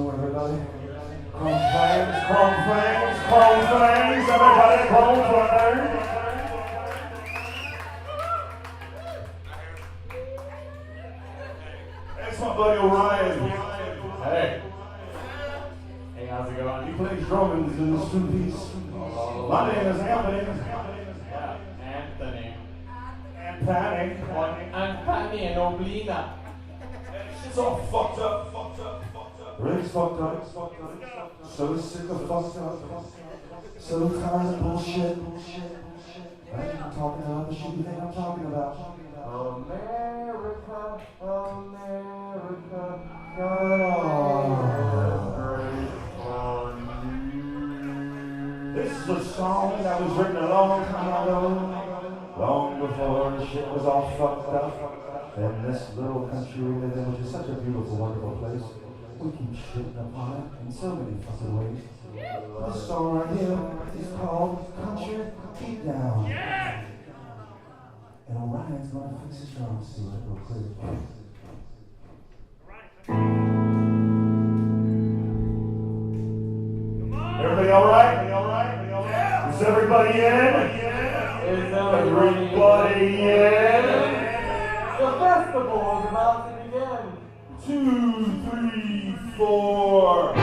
moon, everybody. Chrome flames, chrome flames, chrome flames, everybody, chrome flames. That's my buddy Orion. Hey. Hey, how's it going? He plays drums in this two-piece. My name is Anthony. Yeah, Anthony. And Patty. And Patty and Oblina. It's all fucked up. Really fucked up. So sick of fucked up. So tired of bullshit. Right? I'm talking about the shit you think I'm talking about. America, America, This is a song that was written a long time ago, long before the shit was all fucked up. In this little country we live in, which is such a beautiful, wonderful place, we keep shitting upon it in so many fucking ways. This song right here is called Country Deep Down. Yeah! And Orion's gonna fix his drums, see it real quick. Everybody all right? Yeah. Is everybody in? Is everybody in? The festival is about to begin. 2, 3, 4.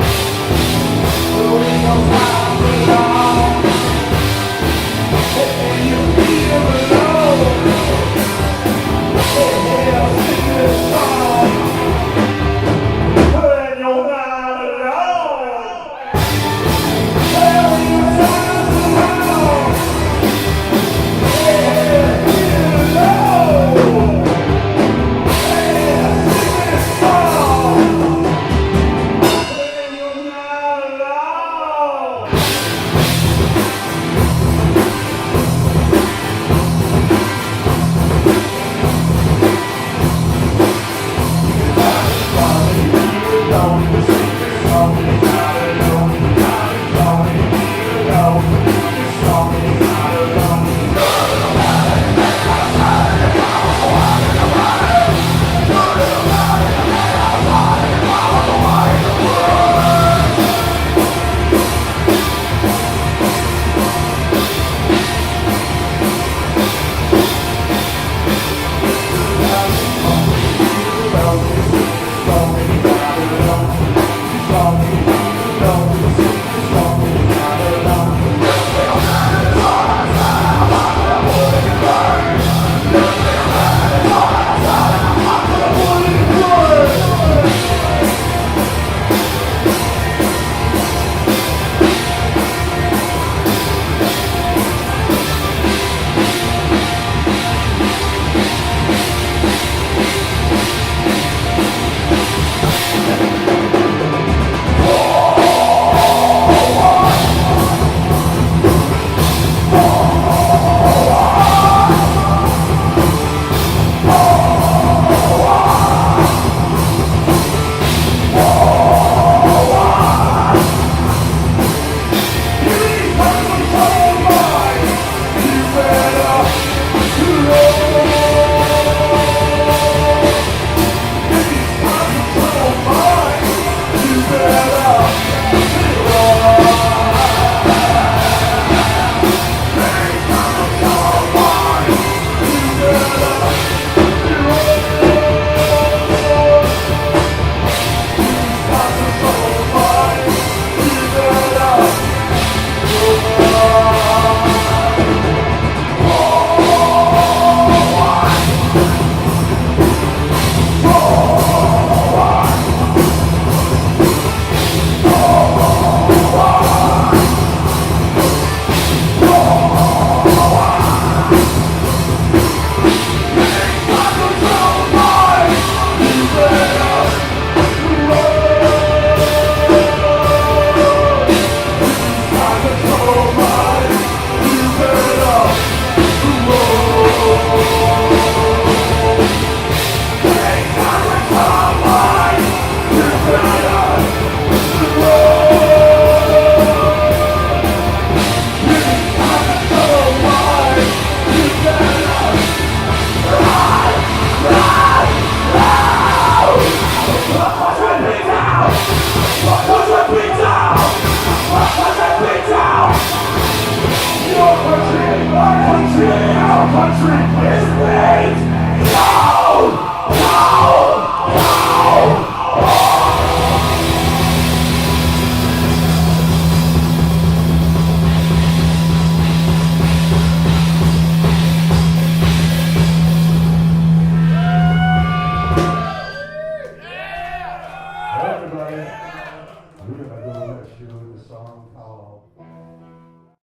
country.